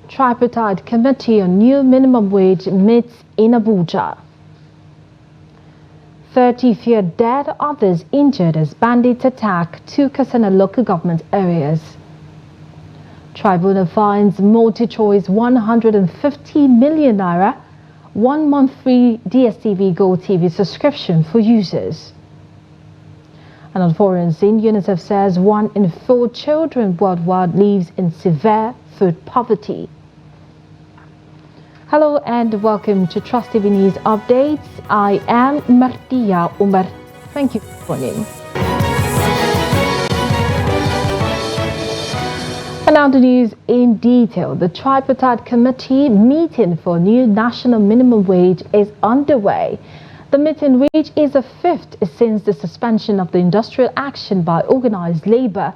Tripartite Committee on New Minimum Wage meets in Abuja. 30 feared dead, others injured as bandits attack 2 Katsina local government areas. Tribunal finds MultiChoice 150 million naira, 1 month free DSTV Gold TV subscription for users. And on foreign scene, UNICEF says 1 in 4 children worldwide lives in severe food poverty. Hello and welcome to Trust TV News Updates. I am Martia Umar. Thank you for joining. And now the news in detail. The Tripartite Committee meeting for new national minimum wage is underway. The meeting, which is the 5th since the suspension of the industrial action by organized labor,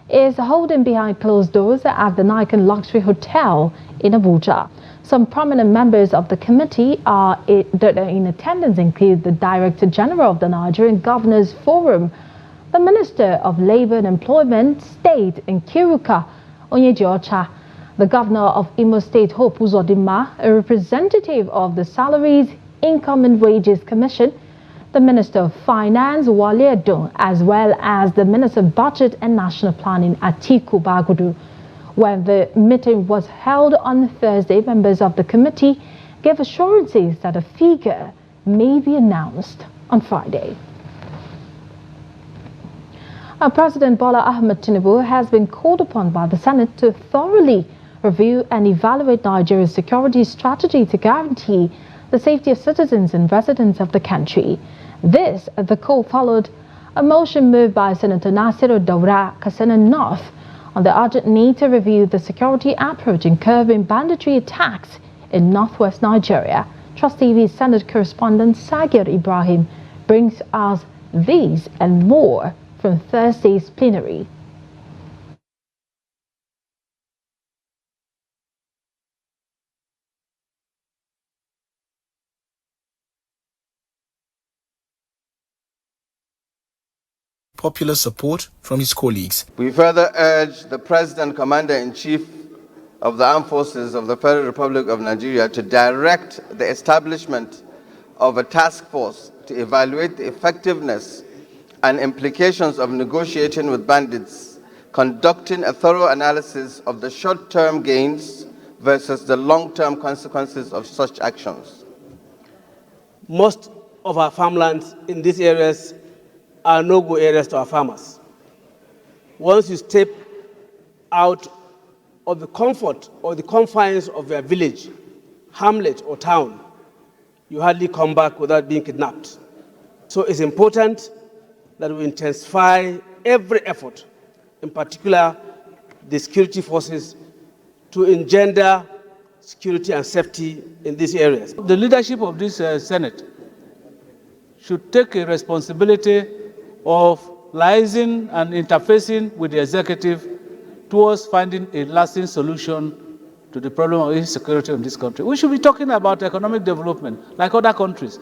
is holding behind closed doors at the Nikon Luxury Hotel in Abuja. Some prominent members of the committee that are in attendance include the Director General of the Nigerian Governors Forum, the Minister of Labour and Employment State in Kiruka, Onyejiocha, the Governor of Imo State Hope Uzodinma, a representative of the Salaries, Income and Wages Commission, the Minister of Finance Wale Edun, as well as the Minister of Budget and National Planning Atiku Bagudu. When the meeting was held on Thursday, members of the committee gave assurances that a figure may be announced on Friday. President Bola Ahmed Tinubu has been called upon by the Senate to thoroughly review and evaluate Nigeria's security strategy to guarantee the safety of citizens and residents of the country. This, the call followed a motion moved by Senator Nasiru Daura, Katsina North, on the urgent need to review the security approach in curbing banditry attacks in northwest Nigeria. Trust TV Senate correspondent Sagir Ibrahim brings us these and more from Thursday's plenary. Popular support from his colleagues. We further urge the President, Commander-in-Chief of the Armed Forces of the Federal Republic of Nigeria to direct the establishment of a task force to evaluate the effectiveness and implications of negotiating with bandits, conducting a thorough analysis of the short-term gains versus the long-term consequences of such actions. Most of our farmlands in these areas are no-go areas to our farmers. Once you step out of the comfort or the confines of your village, hamlet or town, you hardly come back without being kidnapped. So it's important that we intensify every effort, in particular the security forces, to engender security and safety in these areas. The leadership of this Senate should take a responsibility of liaising and interfacing with the executive towards finding a lasting solution to the problem of insecurity in this country. We should be talking about economic development like other countries.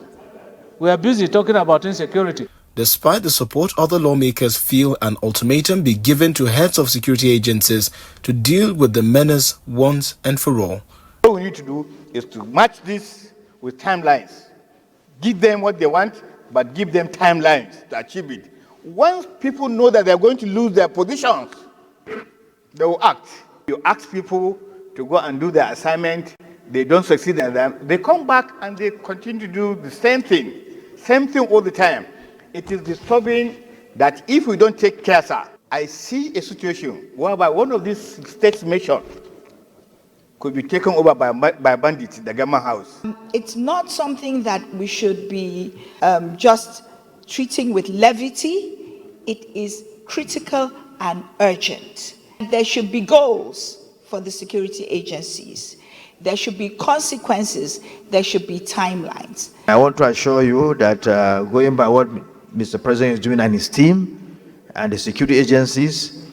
We are busy talking about insecurity. Despite the support, other lawmakers feel an ultimatum be given to heads of security agencies to deal with the menace once and for all. What we need to do is to match this with timelines. Give them what they want, but give them timelines to achieve it. Once people know that they're going to lose their positions, they will act. You ask people to go and do their assignment, they don't succeed in them, they come back and they continue to do the same thing all the time. It is disturbing that if we don't take care, sir, I see a situation whereby one of these states mentioned could be taken over by bandits in the government house. It's not something that we should be just treating with levity. It is critical and urgent. There should be goals for the security agencies. There should be consequences. There should be timelines. I want to assure you that going by what Mr. President is doing and his team and the security agencies,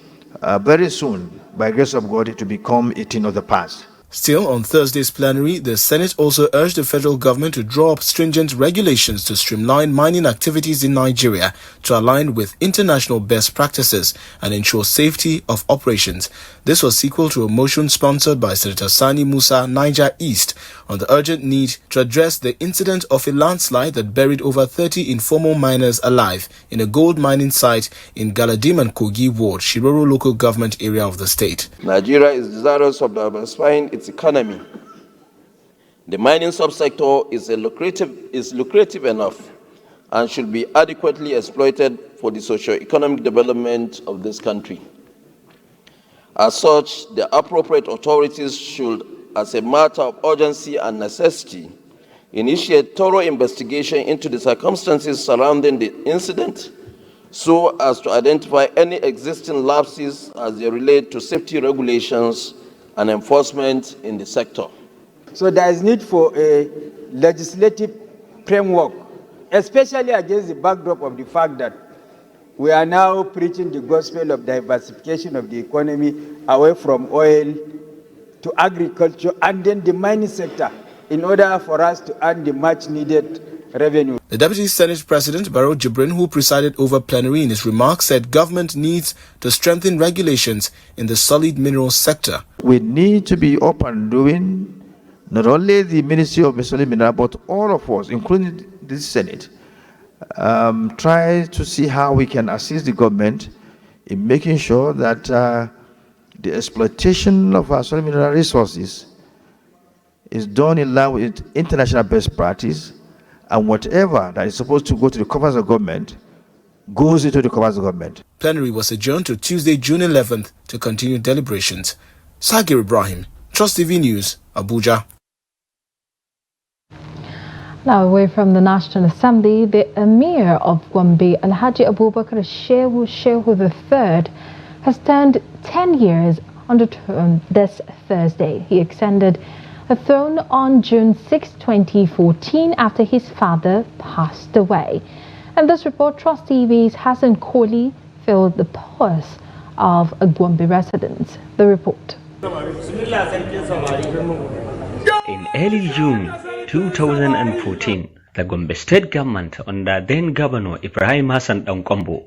very soon, by grace of God, it will become a thing of the past. Still, on Thursday's plenary, the Senate also urged the federal government to draw up stringent regulations to streamline mining activities in Nigeria to align with international best practices and ensure safety of operations. This was sequel to a motion sponsored by Senator Sani Musa, Niger East, on the urgent need to address the incident of a landslide that buried over 30 informal miners alive in a gold mining site in Galadim and Kogi Ward, Shiroro local government area of the state. Nigeria is desirous of diversifying its economy. The mining subsector is lucrative enough and should be adequately exploited for the socio-economic development of this country. As such, the appropriate authorities should, as a matter of urgency and necessity, initiate thorough investigation into the circumstances surrounding the incident so as to identify any existing lapses as they relate to safety regulations and enforcement in the sector. So there is need for a legislative framework, especially against the backdrop of the fact that we are now preaching the gospel of diversification of the economy away from oil to agriculture and then the mining sector in order for us to earn the much needed revenue. The Deputy Senate President, Barrow Jibrin, who presided over plenary in his remarks, said government needs to strengthen regulations in the solid minerals sector. We need to be open doing not only the Ministry of Solid Minerals, but all of us, including the Senate, try to see how we can assist the government in making sure that the exploitation of our solid mineral resources is done in line with international best practice, and whatever that is supposed to go to the coffers of government goes into the coffers of government. Plenary was adjourned to Tuesday, June 11th to continue deliberations. Sagir Ibrahim, Trust TV News, Abuja. Now, away from the National Assembly, the Emir of Gombe, Alhaji Abubakar Shehu III, has turned 10 years on the throne this Thursday. He extended the throne on June 6, 2014, after his father passed away. And this report, Trust TV's Hassan Kohli filled the purse of Gombe residents. The report. In early June 2014, the Gombe State government under then Governor Ibrahim Hassan Dankombo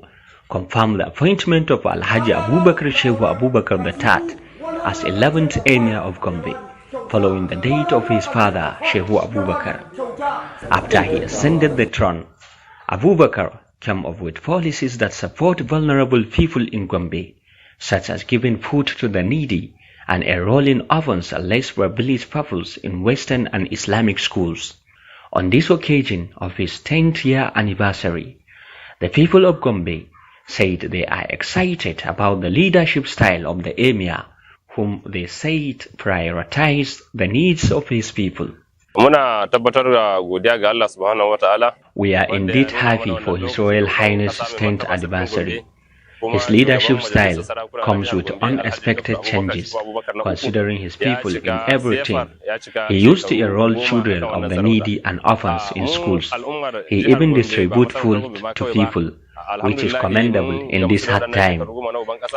confirmed the appointment of Alhaji Abubakar Shehu Abubakar III as 11th Emir of Gombe, following the death of his father Shehu Abubakar. After he ascended the throne, Abubakar came up with policies that support vulnerable people in Gombe, such as giving food to the needy and enrolling orphans and less privileged pupils in Western and Islamic schools. On this occasion of his 10th year anniversary, the people of Gombe said they are excited about the leadership style of the Emir, whom they said prioritized the needs of his people. We are indeed happy for His Royal Highness' 10th anniversary. His leadership style comes with unexpected changes, considering his people in everything. He used to enroll children of the needy and orphans in schools. He even distributes food to people, which is commendable in this hard time.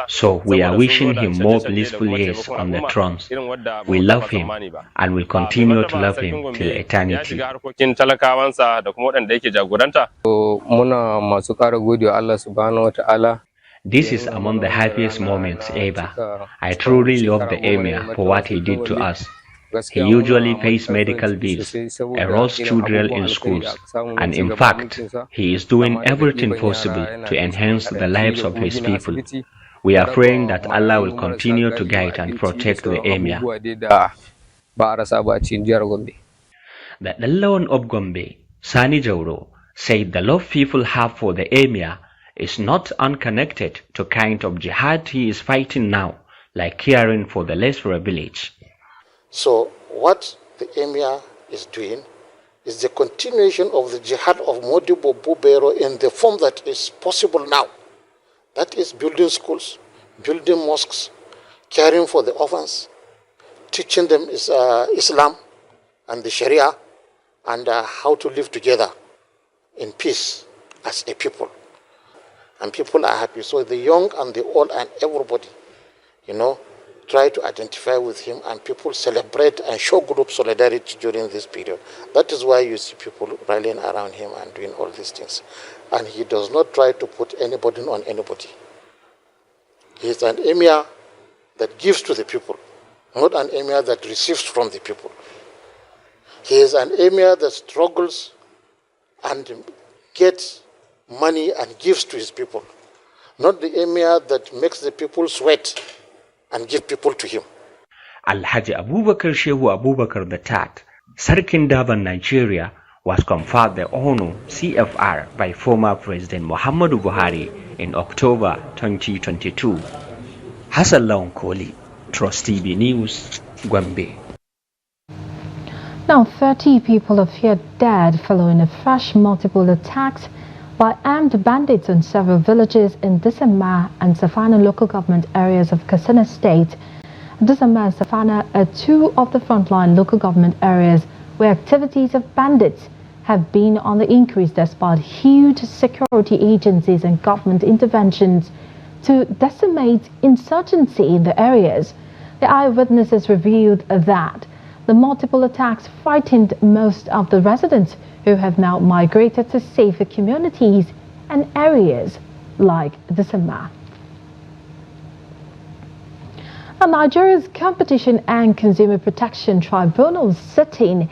So we are wishing him more blissful years on the throne. We love him and will continue to love him till eternity. This is among the happiest moments ever. I truly love the Emir for what he did to us. He usually pays medical bills, enrolls children in schools, and in fact, he is doing everything possible to enhance the lives of his people. We are praying that Allah will continue to guide and protect the Emir. The Lawan of Gombe, Sani Jauro, said the love people have for the Emir is not unconnected to kind of jihad he is fighting now, like caring for the less privileged. So what the Emir is doing is the continuation of the jihad of Modibo Bubero in the form that is possible now. That is building schools, building mosques, caring for the orphans, teaching them Islam and the Sharia and how to live together in peace as a people. And people are happy. So the young and the old and everybody, try to identify with him, and people celebrate and show group solidarity during this period. That is why you see people rallying around him and doing all these things. And he does not try to put any burden on anybody. He is an emir that gives to the people, not an emir that receives from the people. He is an emir that struggles and gets money and gives to his people, not the emir that makes the people sweat and give people to him. Alhaji Abubakar Shehu Abubakar III, Sarkin Daban, Nigeria, was conferred the honor CFR by former President Muhammadu Buhari in October 2022. Hassan Lawan Koli, Trust TV News, Gombe. Now 30 people are feared dead following a fresh multiple attacks by armed bandits on several villages in Disama and Savannah local government areas of Katsina State. Disama and Savannah are two of the frontline local government areas where activities of bandits have been on the increase despite huge security agencies and government interventions to decimate insurgency in the areas. The eyewitnesses revealed that the multiple attacks frightened most of the residents, who have now migrated to safer communities and areas like Disama. Nigeria's Competition and Consumer Protection Tribunal, sitting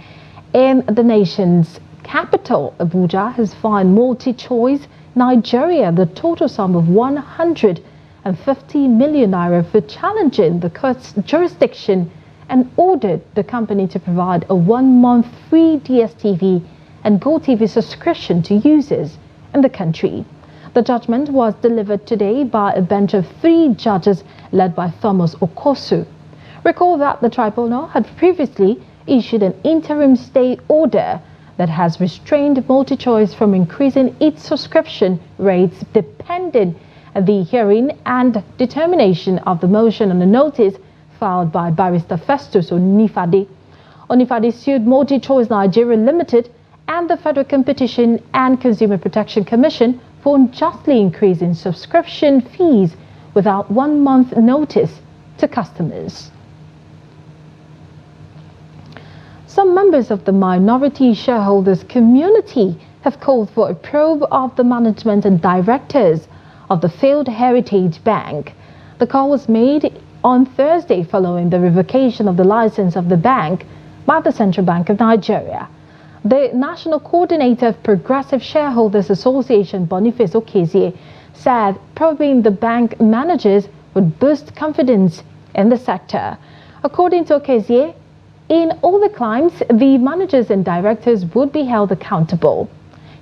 in the nation's capital, Abuja, has fined MultiChoice Nigeria the total sum of 150 million naira for challenging the court's jurisdiction and ordered the company to provide a 1-month free DSTV and GoTV subscription to users in the country. The judgment was delivered today by a bench of 3 judges led by Thomas Okosu. Recall that the tribunal had previously issued an interim stay order that has restrained MultiChoice from increasing its subscription rates depending on the hearing and determination of the motion on the notice filed by Barrister Festus Onifade. Onifade sued MultiChoice Nigeria Limited and the Federal Competition and Consumer Protection Commission for unjustly increasing subscription fees without 1 month notice to customers. Some members of the minority shareholders community have called for a probe of the management and directors of the failed Heritage Bank. The call was made on Thursday following the revocation of the license of the bank by the Central Bank of Nigeria. The National Coordinator of Progressive Shareholders Association, Boniface Okezie, said probing the bank managers would boost confidence in the sector. According to Okezie, in all the crimes, the managers and directors would be held accountable.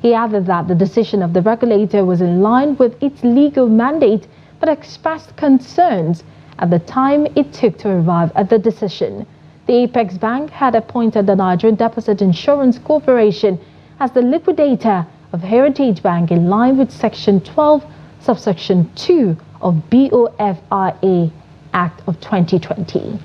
He added that the decision of the regulator was in line with its legal mandate, but expressed concerns at the time it took to arrive at the decision. The Apex Bank had appointed the Nigerian Deposit Insurance Corporation as the liquidator of Heritage Bank in line with Section 12, Subsection 2 of BOFIA Act of 2020.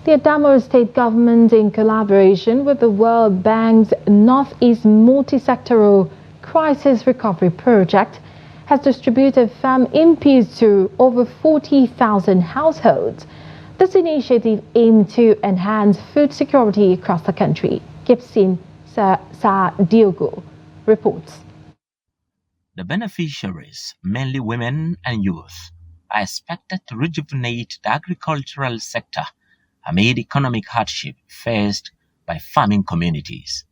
The Adamawa State Government, in collaboration with the World Bank's Northeast Multi-Sectoral Crisis Recovery Project, has distributed farm inputs to over 40,000 households. This initiative aimed to enhance food security across the country. Gibson Sa Diogo reports. The beneficiaries, mainly women and youth, are expected to rejuvenate the agricultural sector amid economic hardship faced by farming communities.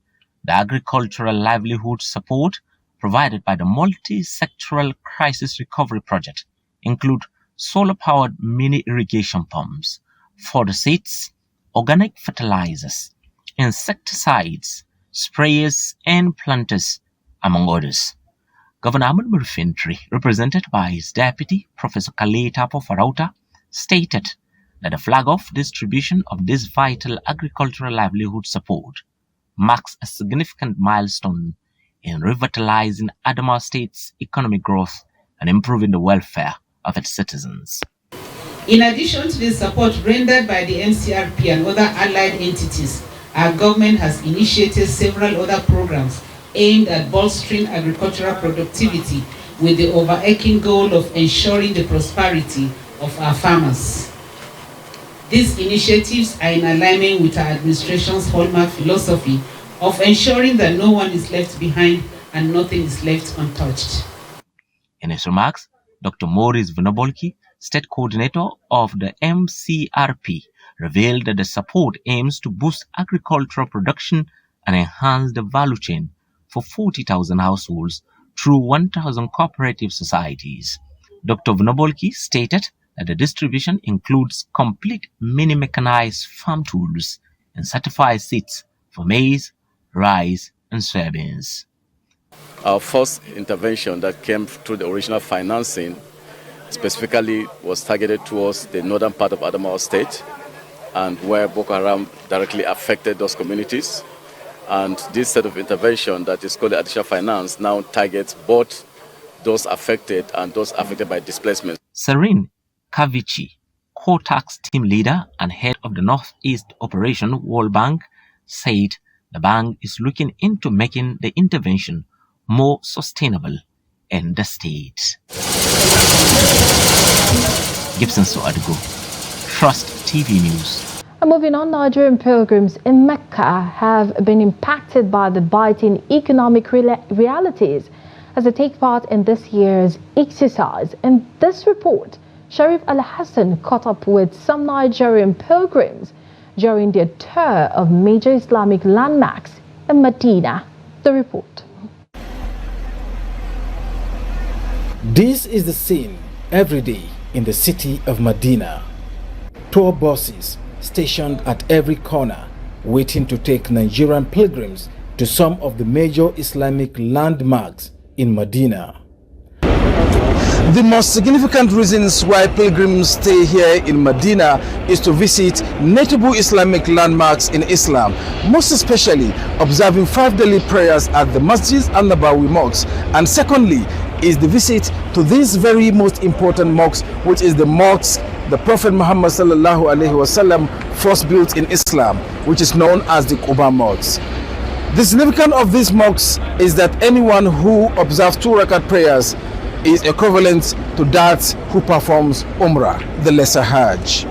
The agricultural livelihood support provided by the multi-sectoral crisis recovery project include solar-powered mini irrigation pumps, fodder seeds, organic fertilizers, insecticides, sprayers and planters, among others. Governor Ahmed Murfintri, represented by his deputy, Professor Kale Tapo Farauta, stated that the flag-off distribution of this vital agricultural livelihood support marks a significant milestone in revitalizing Adamawa State's economic growth and improving the welfare of its citizens. In addition to the support rendered by the NCRP and other allied entities, our government has initiated several other programs aimed at bolstering agricultural productivity with the overarching goal of ensuring the prosperity of our farmers. These initiatives are in alignment with our administration's hallmark philosophy of ensuring that no one is left behind and nothing is left untouched. In his remarks, Dr. Maurice Vinobolki, State Coordinator of the MCRP, revealed that the support aims to boost agricultural production and enhance the value chain for 40,000 households through 1,000 cooperative societies. Dr. Vinobolki stated that the distribution includes complete mini-mechanized farm tools and certified seeds for maize, rice, and soybeans. Our first intervention that came through the original financing specifically was targeted towards the northern part of Adamawa State and where Boko Haram directly affected those communities. And this set of intervention that is called the additional finance now targets both those affected and those affected by displacement. Serene Kavichi, COTAX team leader and head of the Northeast Operation World Bank, said the bank is looking into making the intervention more sustainable in the state. Gibson Soadgo, Trust TV News. Moving on, Nigerian pilgrims in Mecca have been impacted by the biting economic realities as they take part in this year's exercise. In this report, Sharif Al-Hassan caught up with some Nigerian pilgrims during their tour of major Islamic landmarks in Medina. The report. This is the scene every day in the city of Medina. Tour buses stationed at every corner, waiting to take Nigerian pilgrims to some of the major Islamic landmarks in Medina. The most significant reasons why pilgrims stay here in Medina is to visit notable Islamic landmarks in Islam, most especially observing 5 daily prayers at the Masjid An-Nabawi mosque, and secondly is the visit to this very most important mosque, which is the mosque the Prophet Muhammad sallallahu alaihi wasallam first built in Islam, which is known as the Quba Mosque. The significance of this mosque is that anyone who observes 2 rakat prayers is equivalent to that who performs Umrah, the lesser Hajj.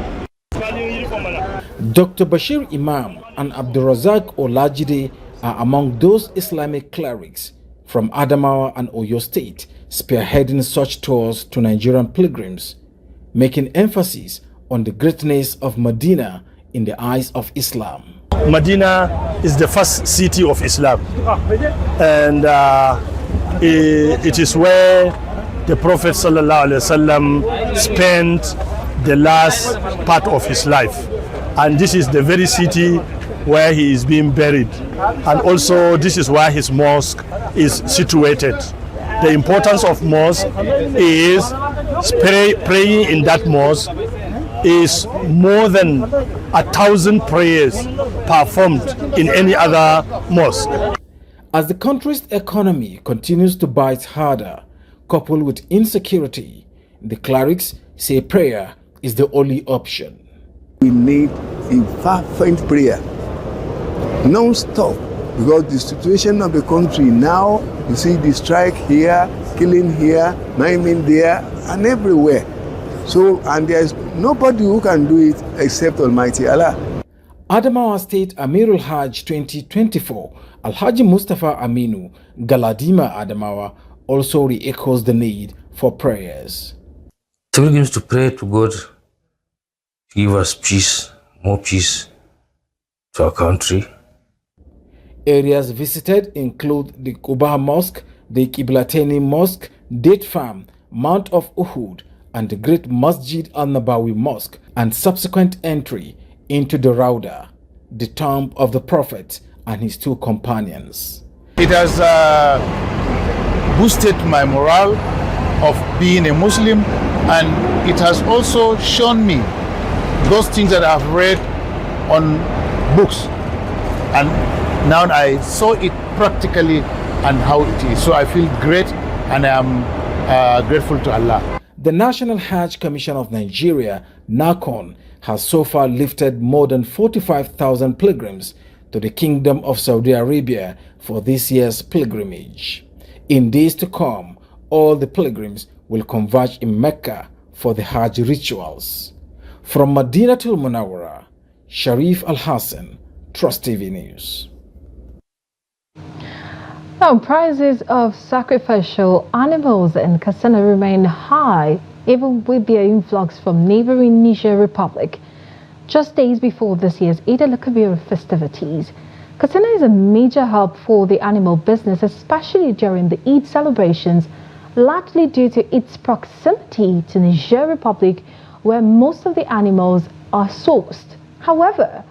Dr. Bashir Imam and Abdulrazak Olajide are among those Islamic clerics from Adamawa and Oyo State spearheading such tours to Nigerian pilgrims, making emphasis on the greatness of Medina in the eyes of Islam. Medina is the first city of Islam, and it is where the Prophet ﷺ spent the last part of his life, and this is the very city where he is being buried, and also this is where his mosque is situated. The importance of mosque is praying in that mosque is more than 1,000 prayers performed in any other mosque. As the country's economy continues to bite harder, coupled with insecurity, the clerics say prayer is the only option. We need a fervent prayer, non-stop, because the situation of the country now, you see the strike here, killing here, maiming there, and everywhere. So, and there's nobody who can do it except Almighty Allah. Adamawa State Amirul Hajj 2024, Alhaji Mustafa Aminu Galadima Adamawa also re-echoes the need for prayers. Pilgrims to pray to God to give us peace, more peace to our country. Areas visited include the Quba Mosque, the Qiblateni Mosque, Date Farm, Mount of Uhud, and the great Masjid An-Nabawi Mosque, and subsequent entry into the Rauda, the tomb of the Prophet and his 2 companions. It has boosted my morale of being a Muslim, and it has also shown me those things that I've read on books, and now I saw it practically and how it is. So I feel great, and I am grateful to Allah. The National Hajj Commission of Nigeria, NACON, has so far lifted more than 45,000 pilgrims to the Kingdom of Saudi Arabia for this year's pilgrimage. In days to come, all the pilgrims will converge in Mecca for the Hajj rituals. From Madinatul Munawwara, Sharif Al-Hassan, Trust TV News. Now, prices of sacrificial animals in Katsina remain high, even with their influx from neighboring Niger Republic. Just days before this year's Eid al-Kabir festivities, Katsina is a major hub for the animal business, especially during the Eid celebrations, largely due to its proximity to Niger Republic, where most of the animals are sourced. However,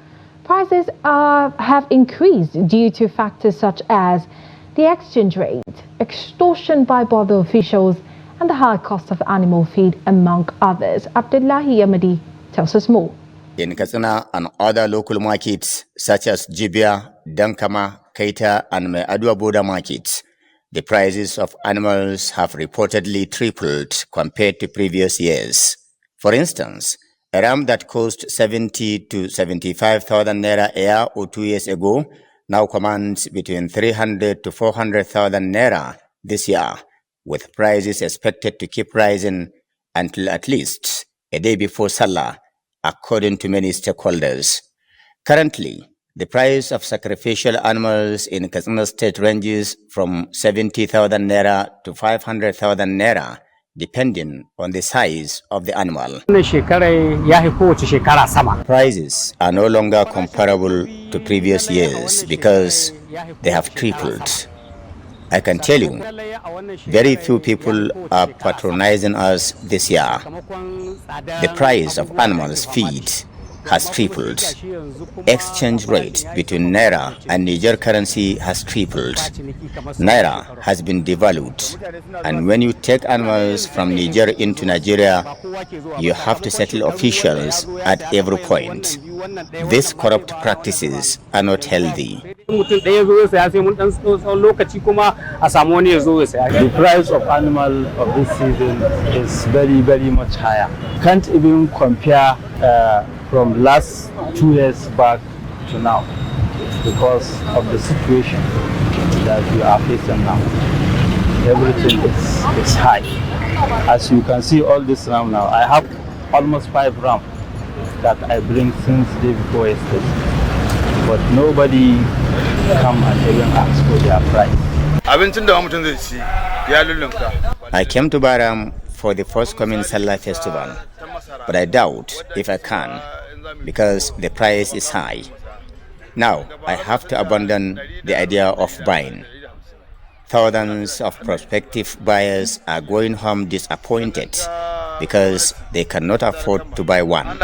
prices have increased due to factors such as the exchange rate, extortion by border officials, and the high cost of animal feed, among others. Abdullahi Yamadi tells us more. In Katsina and other local markets such as Jibia, Dankama, Keita, and Meadua border markets, the prices of animals have reportedly tripled compared to previous years. For instance, a ram that cost 70 to 75,000 naira a year or 2 years ago now commands between 300 to 400,000 naira this year, with prices expected to keep rising until at least a day before Salah, according to many stakeholders. Currently, the price of sacrificial animals in Katsina State ranges from 70,000 naira to 500,000 naira, depending on the size of the animal. Prices are no longer comparable to previous years because they have tripled. I can tell you, very few people are patronizing us this year. The price of animals' feed has tripled. Exchange rate between Naira and Niger currency has tripled. Naira has been devalued, and when you take animals from Niger into Nigeria, you have to settle officials at every point. These corrupt practices are not healthy. The price of animal of this season is very, very much higher. Can't even compare from last 2 years back to now because of the situation that we are facing now. Everything is high. As you can see all this ram now, I have almost 5 ram that I bring since day before yesterday. But nobody come and even ask for their price. I came to Baram for the forthcoming Salah festival, but I doubt if I can because the price is high. Now I have to abandon the idea of buying. Thousands of prospective buyers are going home disappointed because they cannot afford to buy one.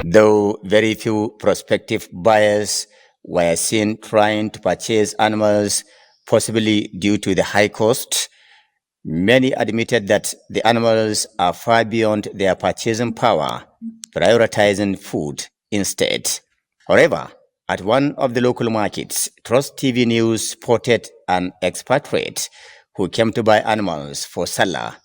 Though very few prospective buyers were seen trying to purchase animals, possibly due to the high cost, many admitted that the animals are far beyond their purchasing power, prioritizing food instead. However, at one of the local markets, Trust TV News spotted an expatriate who came to buy animals for Salah.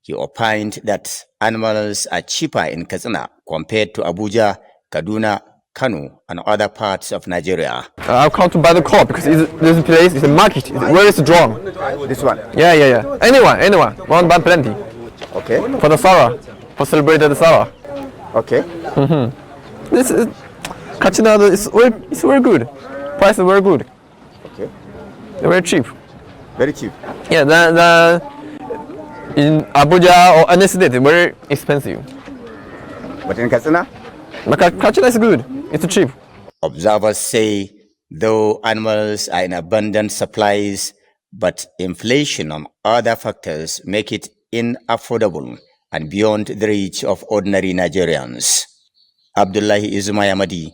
He opined that animals are cheaper in Katsina compared to Abuja, Kaduna, Kano, and other parts of Nigeria. I've come to buy the car because this place is a market. Where is strong? This one? Yeah. Anyone. Want buy plenty. Okay. For the Sarah, for celebrating the Sarah. Okay. This is Katsina. It's very good. Price is very good. Okay. They're very cheap. Very cheap. Yeah. In Abuja or any state, very expensive. But in Katsina? Katsina is good. It's cheap. Observers say, though animals are in abundant supplies, but inflation and other factors make it unaffordable and beyond the reach of ordinary Nigerians. Abdullahi Izumayamadi,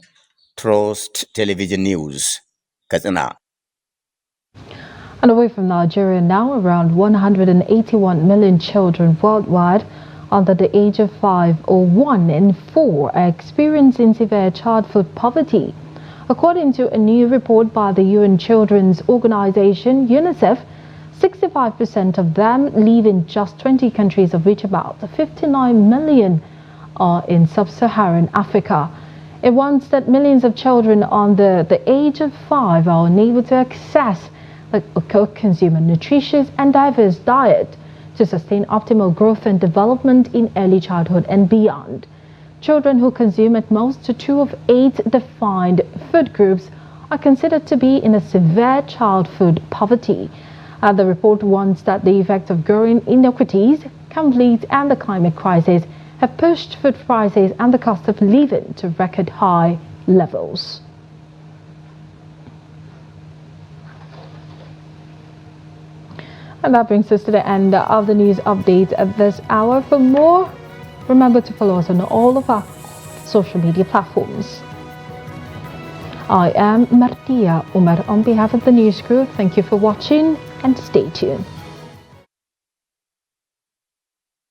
Trust Television News, Katsina. And away from Nigeria now, around 181 million children worldwide under the age of 5 or 1 in 4 are experiencing severe childhood poverty. According to a new report by the UN Children's Organization, UNICEF, 65% of them live in just 20 countries, of which about 59 million are in sub-Saharan Africa. It warns that millions of children under the age of 5 are unable to access consume a nutritious and diverse diet to sustain optimal growth and development in early childhood and beyond. Children who consume at most 2 of 8 defined food groups are considered to be in a severe child food poverty. The report warns that the effects of growing inequities, conflict and the climate crisis have pushed food prices and the cost of living to record high levels. And that brings us to the end of the news update at this hour. For more, remember to follow us on all of our social media platforms. I am Martia Umar on behalf of the news crew. Thank you for watching and stay tuned.